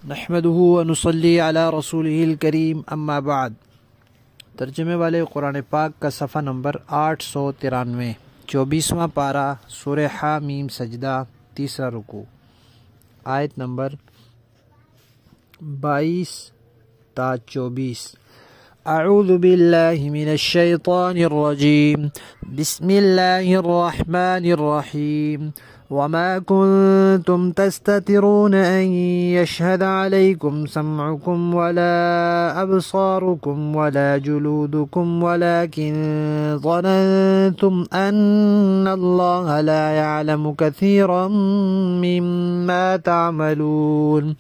نحمده ونصلی علی رسولہ الکریم اما بعد۔ ترجمے والے قرآن پاک کا صفحہ نمبر 893، 24واں پارہ، سورہ حامیم سجدہ، تیسرا رکوع، آیت نمبر 22 تا 24۔ اعوذ باللہ من الشیطان الرجیم، بسم اللہ الرحمن الرحیم۔ وما كنتم تستترون أن يشهد عليكم سمعكم ولا أبصاركم ولا جلودكم ولكن ظننتم أن الله لا يعلم كثيرا مما تعملون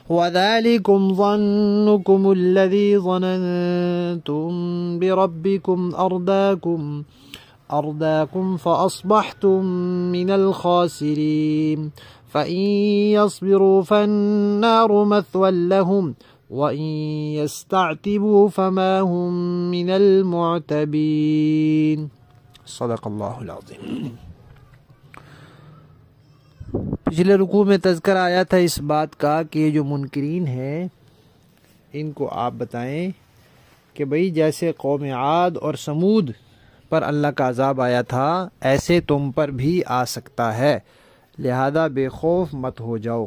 وذلكم ظنكم الذي ظننتم بربكم أرداكم فأصبحتم من الخاسرين فإن يصبروا فالنار مثوى لهم وإن يستعتبوا فما هم من المعتبين۔ صدق اللہ العظیم۔ پچھلے رکوع میں تذکرہ آیا تھا اس بات کا کہ یہ جو منکرین ہیں ان کو آپ بتائیں کہ بھئی جیسے قوم عاد اور سمود پر اللہ کا عذاب آیا تھا ایسے تم پر بھی آ سکتا ہے، لہذا بے خوف مت ہو جاؤ۔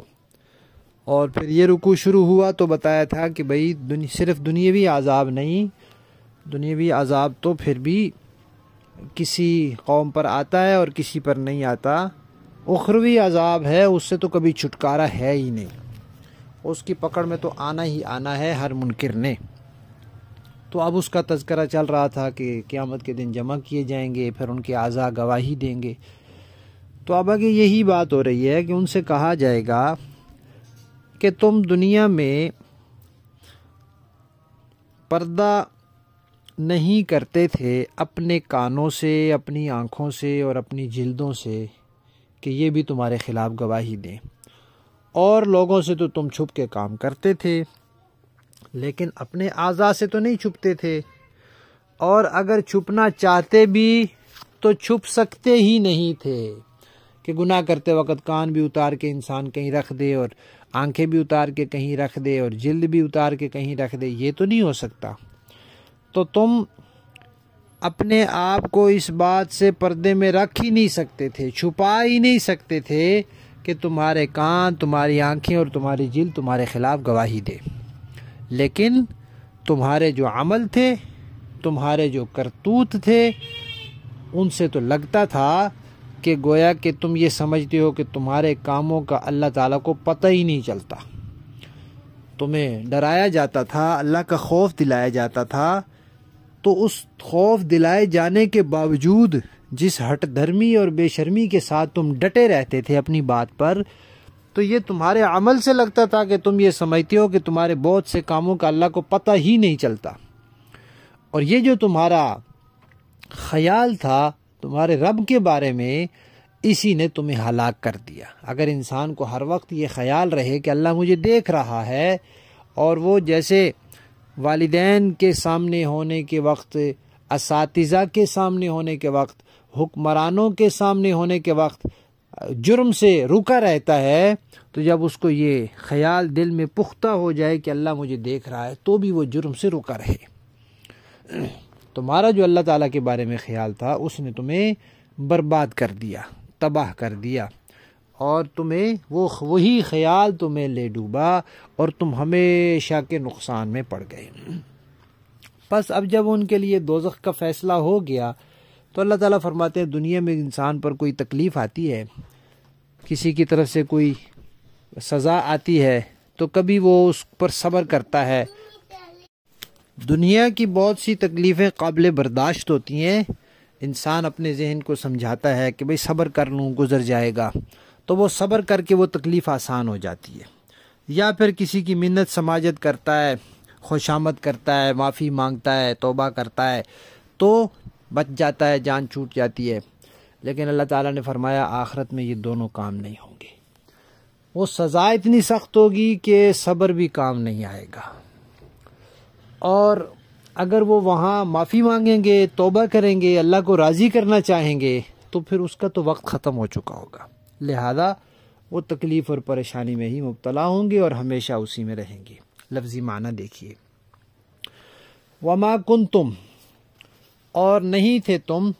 اور پھر یہ رکوع شروع ہوا تو بتایا تھا کہ بھئی صرف دنیاوی عذاب نہیں، دنیاوی عذاب تو پھر بھی کسی قوم پر آتا ہے اور کسی پر نہیں آتا، اخروی عذاب ہے اس سے تو کبھی چھٹکارا ہے ہی نہیں، اس کی پکڑ میں تو آنا ہی آنا ہے ہر منکر نے۔ تو اب اس کا تذکرہ چل رہا تھا کہ قیامت کے دن جمع کیے جائیں گے، پھر ان کے اعضاء گواہی دیں گے۔ تو اب آگے یہی بات ہو رہی ہے کہ ان سے کہا جائے گا کہ تم دنیا میں پردہ نہیں کرتے تھے اپنے کانوں سے، اپنی آنکھوں سے اور اپنی جلدوں سے کہ یہ بھی تمہارے خلاف گواہی دیں، اور لوگوں سے تو تم چھپ کے کام کرتے تھے لیکن اپنے اعضاء سے تو نہیں چھپتے تھے، اور اگر چھپنا چاہتے بھی تو چھپ سکتے ہی نہیں تھے کہ گناہ کرتے وقت کان بھی اتار کے انسان کہیں رکھ دے اور آنکھیں بھی اتار کے کہیں رکھ دے اور جلد بھی اتار کے کہیں رکھ دے، یہ تو نہیں ہو سکتا۔ تو تم اپنے آپ کو اس بات سے پردے میں رکھ ہی نہیں سکتے تھے، چھپا ہی نہیں سکتے تھے کہ تمہارے کان، تمہاری آنکھیں اور تمہاری جلد تمہارے خلاف گواہی دے، لیکن تمہارے جو عمل تھے، تمہارے جو کرتوت تھے، ان سے تو لگتا تھا کہ گویا کہ تم یہ سمجھتے ہو کہ تمہارے کاموں کا اللہ تعالیٰ کو پتہ ہی نہیں چلتا۔ تمہیں ڈرایا جاتا تھا، اللہ کا خوف دلایا جاتا تھا، تو اس خوف دلائے جانے کے باوجود جس ہٹ دھرمی اور بے شرمی کے ساتھ تم ڈٹے رہتے تھے اپنی بات پر، تو یہ تمہارے عمل سے لگتا تھا کہ تم یہ سمجھتے ہو کہ تمہارے بہت سے کاموں کا اللہ کو پتہ ہی نہیں چلتا۔ اور یہ جو تمہارا خیال تھا تمہارے رب کے بارے میں، اسی نے تمہیں ہلاک کر دیا۔ اگر انسان کو ہر وقت یہ خیال رہے کہ اللہ مجھے دیکھ رہا ہے، اور وہ جیسے والدین کے سامنے ہونے کے وقت، اساتذہ کے سامنے ہونے کے وقت، حکمرانوں کے سامنے ہونے کے وقت جرم سے رکا رہتا ہے، تو جب اس کو یہ خیال دل میں پختہ ہو جائے کہ اللہ مجھے دیکھ رہا ہے تو بھی وہ جرم سے رکا رہے۔ تمہارا جو اللہ تعالیٰ کے بارے میں خیال تھا اس نے تمہیں برباد کر دیا، تباہ کر دیا، اور تمہیں وہی خیال تمہیں لے ڈوبا اور تم ہمیشہ کے نقصان میں پڑ گئے۔ بس اب جب ان کے لیے دوزخ کا فیصلہ ہو گیا تو اللہ تعالیٰ فرماتے ہیں دنیا میں انسان پر کوئی تکلیف آتی ہے، کسی کی طرف سے کوئی سزا آتی ہے تو کبھی وہ اس پر صبر کرتا ہے۔ دنیا کی بہت سی تکلیفیں قابل برداشت ہوتی ہیں، انسان اپنے ذہن کو سمجھاتا ہے کہ بھئی صبر کر لوں، گزر جائے گا، تو وہ صبر کر کے وہ تکلیف آسان ہو جاتی ہے۔ یا پھر کسی کی منت سماجت کرتا ہے، خوشامد کرتا ہے، معافی مانگتا ہے، توبہ کرتا ہے تو بچ جاتا ہے، جان چھوٹ جاتی ہے۔ لیکن اللہ تعالیٰ نے فرمایا آخرت میں یہ دونوں کام نہیں ہوں گے، وہ سزا اتنی سخت ہوگی کہ صبر بھی کام نہیں آئے گا، اور اگر وہ وہاں معافی مانگیں گے، توبہ کریں گے، اللہ کو راضی کرنا چاہیں گے تو پھر اس کا تو وقت ختم ہو چکا ہوگا۔ لہذا وہ تکلیف اور پریشانی میں ہی مبتلا ہوں گے اور ہمیشہ اسی میں رہیں گے۔ لفظی معنی دیکھیے، وما کنتم، اور نہیں تھے تم،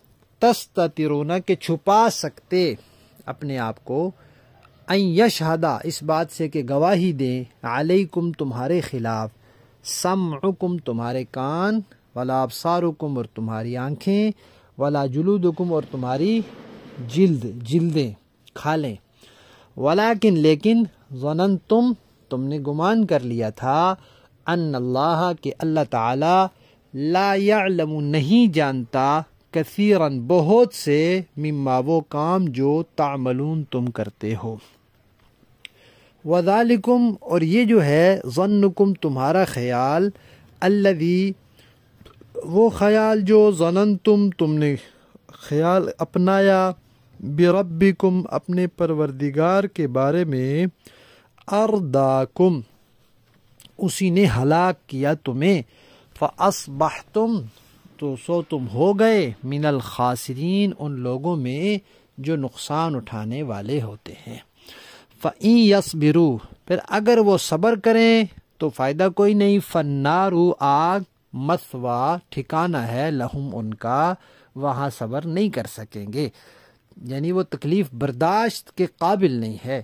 تستترون، کہ چھپا سکتے اپنے آپ کو، ان یشہدا، اس بات سے کہ گواہی دیں، علیکم، تمہارے خلاف، سمعکم، تمہارے کان، ولا ابصارکم، اور تمہاری آنکھیں، ولا جلودکم، اور تمہاری جلدیں، کھالیں، ولیکن، لیکن، ظننتم، تم نے گمان کر لیا تھا، ان اللہ، کہ اللہ تعالی، لا یعلم، نہیں جانتا، کثیراً، بہت سے، مما، وہ کام جو تعملون، تم کرتے ہو، وذالکم، اور یہ جو ہے، ظنکم، تمہارا خیال، الذی، وہ خیال جو، ظننتم، تم نے خیال اپنایا، بربکم، اپنے پروردگار کے بارے میں، ارداکم، اسی نے ہلاک کیا تمہیں، فاصبحتم، تو سو تم ہو گئے، من الخاسرین، ان لوگوں میں جو نقصان اٹھانے والے ہوتے ہیں۔ فَإِن يَصْبِرُوا، پھر اگر وہ صبر کریں تو فائدہ کوئی نہیں، فَالنَّارُ، آگ، مثوا، ٹھکانہ ہے، لہم، ان کا، وہاں صبر نہیں کر سکیں گے، یعنی وہ تکلیف برداشت کے قابل نہیں ہے۔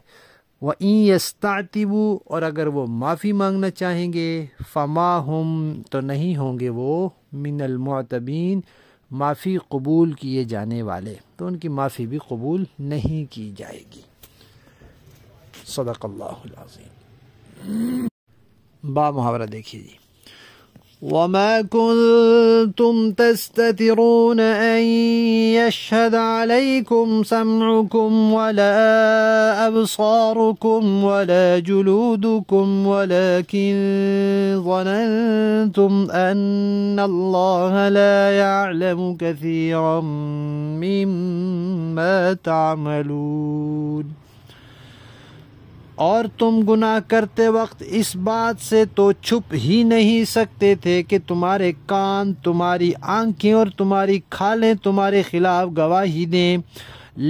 وَإِن يَسْتَعْتِبُوا، اور اگر وہ معافی مانگنا چاہیں گے، فَمَا هُمْ، تو نہیں ہوں گے وہ، من المعتبین، معافی قبول کیے جانے والے، تو ان کی معافی بھی قبول نہیں کی جائے گی۔ صدق اللہ العظیم۔ با محاورہ دیکھیے جی، وَمَا كُنتُمْ تَسْتَتِرُونَ أَن يَشْهَدَ عَلَيْكُمْ سَمْعُكُمْ وَلَا أَبْصَارُكُمْ وَلَا جُلُودُكُمْ وَلَكِنْ ظَنَنْتُمْ أَنَّ اللَّهَ لَا يَعْلَمُ كَثِيرًا مِّمَّا تَعْمَلُونَ، اور تم گناہ کرتے وقت اس بات سے تو چھپ ہی نہیں سکتے تھے کہ تمہارے کان، تمہاری آنکھیں اور تمہاری کھالیں تمہارے خلاف گواہی دیں،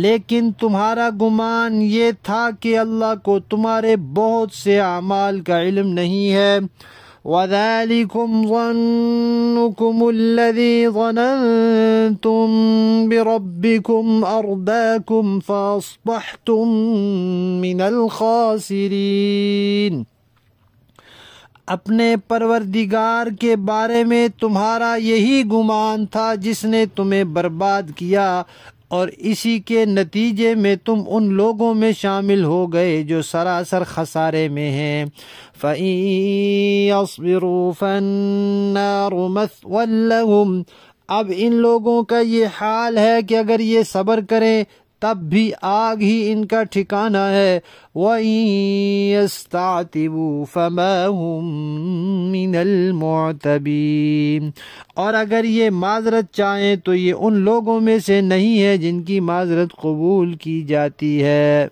لیکن تمہارا گمان یہ تھا کہ اللہ کو تمہارے بہت سے اعمال کا علم نہیں ہے۔ وَذَلِكُمْ ظَنُّكُمُ الَّذِي ظَنَنْتُمْ بِرَبِّكُمْ أَرْدَاكُمْ فَأَصْبَحْتُمْ مِنَ الْخَاسِرِينَ، اپنے پروردگار کے بارے میں تمہارا یہی گمان تھا جس نے تمہیں برباد کیا، اور اسی کے نتیجے میں تم ان لوگوں میں شامل ہو گئے جو سراسر خسارے میں ہیں۔ فَإِن يَصْبِرُوا فَالنَّارُ مَثْوًى لَهُمْ، اب ان لوگوں کا یہ حال ہے کہ اگر یہ صبر کریں تب بھی آگ ہی ان کا ٹھکانہ ہے۔ وَإِن يَسْتَعْتِبُوا فَمَا هُمْ مِنَ الْمُعْتَبِينَ، اور اگر یہ معذرت چاہیں تو یہ ان لوگوں میں سے نہیں ہے جن کی معذرت قبول کی جاتی ہے۔